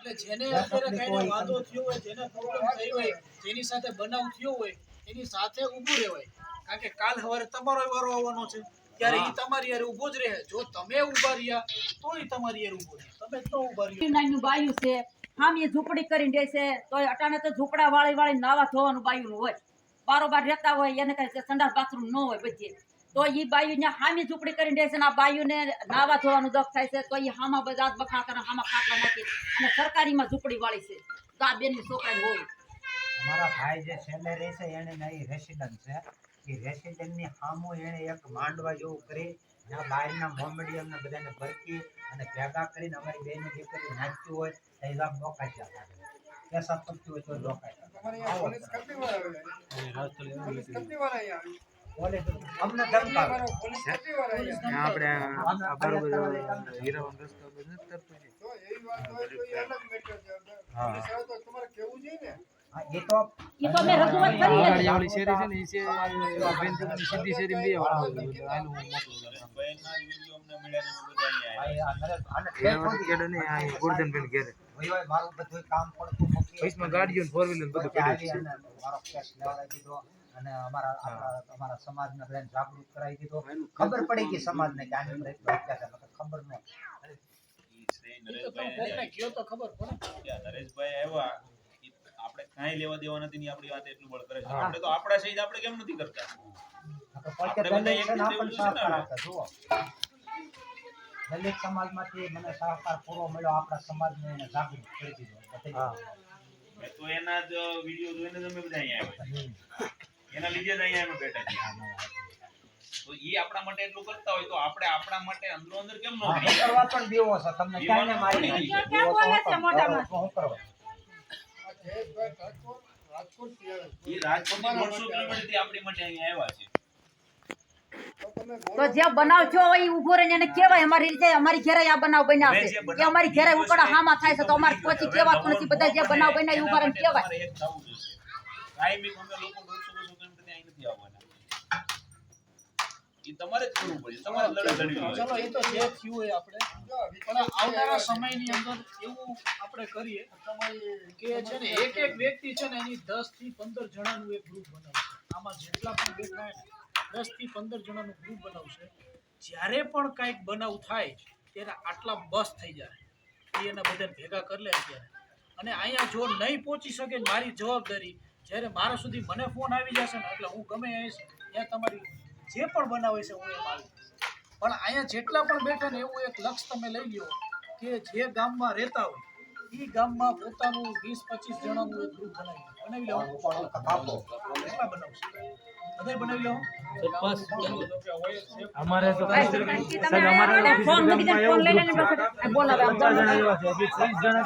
એટલે જેને અત્યારે કાંઈ વાંધો થયો હોય, જેને પ્રોબ્લેમ થઈ હોય, જેની સાથે બનાવ થયો હોય, એની સાથે ઊભું રહેવાય. કારણ કે કાલ સવારે તમારો વારો આવવાનો છે, ત્યારે ઈ તમારી યાર ઊભો જ રહે. જો તમે ઊભા રહ્યા તો ઈ તમારી યાર ઊભો રહે. તમે તો ઊભા રહ્યો. નાનું બાયું છે, આમ એ ઝૂંપડી કરીને દેશે તો અટાણે તો ઝૂંપડા વાળી નાવા ધોવાનું બાયું હોય. બારોબાર રહેતા હોય એને કઈ સંડાસ બાથરૂમ ન હોય બધી, તો ઈ બાયું ને હામી ઝૂંપડી કરીને દેશે ને આ બાયું ને નાવા ધોવાનું દખ થાય છે, તો ઈ હામાં બધા બખા કરે, હામાં ખાટલા નાખી અને સરકારીમાં ઝૂંપડી વાળી છે. તો આ બેન ની છોકરા હોય. અમારા ભાઈ જે છેલ્લે રહે છે એને નહીં રેસિડન્ટ છે, એ રેસિડન્ટ ની સામુ એને એક માંડવા જેવું કરી ત્યાં બહારના મોમેડિયમ ને બધાને ભરકી અને ભેગા કરીને અમારી બેન દીકરી નાચ્યું હોય તો એ ગામ રોકાઈ જતા પૈસા પડતી હોય તો રોકાઈ અમને ધમકાવે આપણે હીરાવન રસ્તો એ તો મેં રજૂઆત કરી વાળી શેરી છે ને એ છે બેન સીધી શેરી બે વાળા ગોરધનબેન ઘેરે મારું બધું કામ પડતું વૈશમાં ગાડીઓ ફોર વ્હીલર બધું પડ્યું છે. મારો કેસ લેવડાવી દીધો અને અમારા સમાજને બધાને જાગૃત કરાવી દીધો. ખબર પડી ગઈ સમાજને કે આની અંદર એટલો અત્યાચાર હતો. ખબર ન નરેશભાઈ આવ્યા આપણે કાંઈ લેવા દેવા નથી ની આપણી વાત એટલું બળ કરે છે. આપણે તો આપણા શહીદ આપણે કેમ નથી કરતા? દલિત સમાજમાંથી મને સહકાર પૂરો મળ્યો. આપણા સમાજને એને જાગૃત કરી દીધો. તો એના જ વિડીયો જોઈને તમે બધા અહીંયા આવ્યા, એના લીધે જ અહીંયા બેઠા છીએ. તો એ આપણા માટે એટલું કરતા હોય તો આપણે આપણા માટે અંદરો અંદર કેમ ન કરવા પણ દેવો છે તમને ક્યાંય મારી એ રાજકોટથી 150 કિલોમીટરથી આપણી માટે અહીંયા આવ્યા છે. તો જે બનાવ થયો હોય ઉભો રહીને એને કહેવાય અમારી રીતે અમારી ઘરે આ બનાવ બન્યા છે કે અમારી ઘરે ઉકળા હામાં થાય છે તો અમારે પછી કહેવાતું નથી. બધા જે બનાવ બન્યા એ ઉભા રહીને કહેવાય. કાયમી અમે લોકો 150 કિલોમીટર અહીં નથી આવવાના. ઈ તમારે જ કરવું પડે, તમારે લડાઈ લડવી. ચલો એ તો જે થયું હોય આપણે, પણ આવનારા સમયની અંદર એવું આપણે કરીએ કે છે ને એક વ્યક્તિ છે ને એની 10 થી 15 જણાનું એક ગ્રુપ બનાવશે. આમાં જેટલા પણ બેઠા હોય 10 થી 15 જણાનું ગ્રુપ બનાવશે. જ્યારે પણ કાંઈક બનાવ થાય ત્યારે આટલા બસ થઈ જાય એના બધાને ભેગા કરી લે ત્યારે. અને અહીંયા જો નહીં પહોંચી શકે મારી જવાબદારી, જ્યારે મારા સુધી મને ફોન આવી જશે ને એટલે હું ગમે આવીશ ત્યાં તમારી જે પણ બનાવે છે હું એમ આવી. પણ અહીંયા જેટલા પણ બેઠા ને એવું એક લક્ષ્ય તમે લઈ લો કે જે ગામમાં રહેતા હોય એ ગામમાં પોતાનું 20-25 જણાનું એક ગ્રુપ બનાવી લો. કેટલા બનાવશે? બધા બનાવી લો. અમારે તો ફોન મૂકી દે, ફોન લઈ લઈને બોલાવે. 50 જણા એવા છે, 30 જણા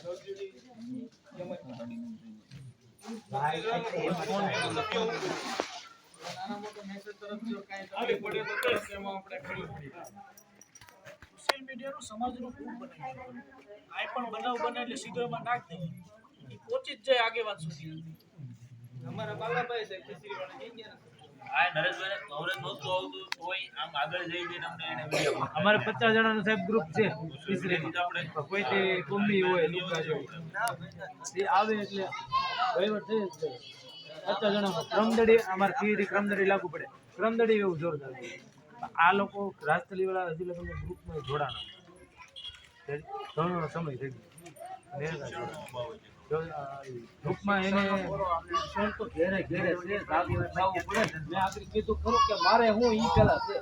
સોશિયલ મીડિયાનું સમાજનું ખૂબ બનાવ્યું. આ પણ બનાવ બને એટલે સીધો એમાં નાખ દે, એ પહોંચી જ જાય આગેવાન સુધી. અમારા બાલાભાઈ છે ખીચડી આ નરેશભાઈને કવરેજ નહોતું આવતું તોય આમ આગળ જઈ જઈને અમને એને વિડીયો અમારે 50 જણાનું સાહેબ ગ્રુપ છે. કોઈ તે કોમી હોય લુકા જેવું એ આવે એટલે વહીવટ થઈ જ જાય. 50 જણા ક્રમદડી અમારે થિયરી ક્રમદડી લાગુ પડે. ક્રમદડી એવું જોરદાર. આ લોકો રાજતલી વાળા હજી લોકો ગ્રુપમાં જોડાણા ઘણો સમય થઈ ગયો. ગ્રુપમાં એને તો ઘેરે ઘેરે છે જવું પડે. મેં આગળ કીધું ખરું કે મારે હું ઈ પેલા છે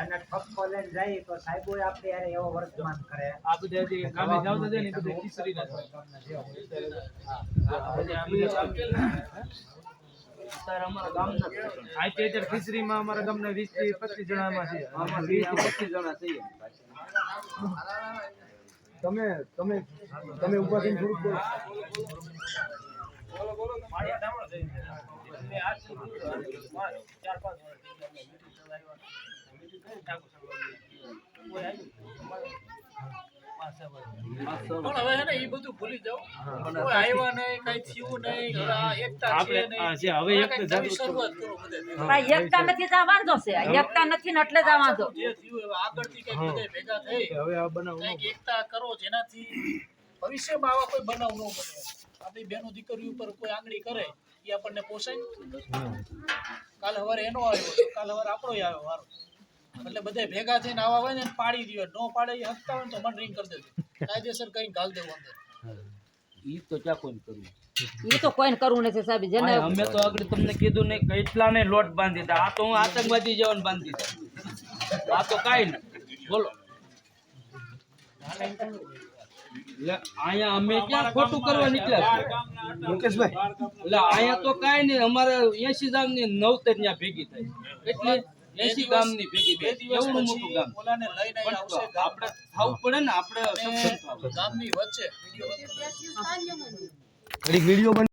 એને ઠપકો લઈને જાય તો સાહેબો આપણે યાર એવો વર્તમાન કરે. આ બધા જે કામે જાવતા જાય ને બધે ખીચડી ના અત્યારે અમારા ગામના અત્યારે ખીચડીમાં અમારા ગામના 20 થી 25 જણામાં છે. આમાં 20 થી 25 જણા છે. તમે તમે તમે ઉભા થઈને થોડુંક બોલો. મારી ડામણો થઈ મે આજ 4-5 વર્ષ પણ હવે હે ને એ બધું ભૂલી જાઓ. કોઈ આવ્યા નહીં, કાંઈ થયું નહીં, હવે આ એકતા છે આપણે નહીં. આ જે હવે એક કાંઈક નવી શરૂઆત કરો બધે. ભાઈ એકતા નથી તો આ વાંધો છે એકતા નથી ને એટલે જ આ વાંધો જે થયું હવે આગળથી કંઈક બધે ભેગા થઈ હવે આ બનાવ કંઈક એકતા કરો જેનાથી ભવિષ્યમાં આવા કોઈ બનાવ ન બને. આપણી બહેનો દીકરીઓ ઉપર કોઈ આંગળી કરે એ આપણને પોસાય. કાલ સવારે એનો આવ્યો તો કાલ સવારે આપણો આવ્યો વારો. એટલે બધે ભેગા થઈને આવા હોય ને એને પાડી દો. નો પાડે એ હકતા હોય ને તો મન રિંગ કરી દેજો. કાયદેસર કઈ ગાલ દેવું અંદર. ઈ તો ક્યાં કોઈ કરવું એ તો કોઈને કરવું નથી સાહેબ જેને અમે તો આગળ તમને કીધું ને કેટલા ને લોટ બાંધી દીધા આ તો હું આતંકવાદી જવાન બાંધી દીધા આ તો કાઈ નહીં બોલો એટલે અહીંયા અમે ક્યાં ખોટું કરવા નીકળ્યા છીએ? મુકેશભાઈ એટલે અહીંયા તો કાઈ નહીં અમારે 80 ગામની 9 ત્યાં ભેગી થાય એટલે 80 ગામની ભેગી બે થાય દિવસ એવડું મોટું પછી ગામ ઓલાને લઈને અહીં આવશે પણ ગામ. આપણે થવું પડે ને આપણે સક્ષમ થવું ગામની વચ્ચે વિડીયો વિડીયો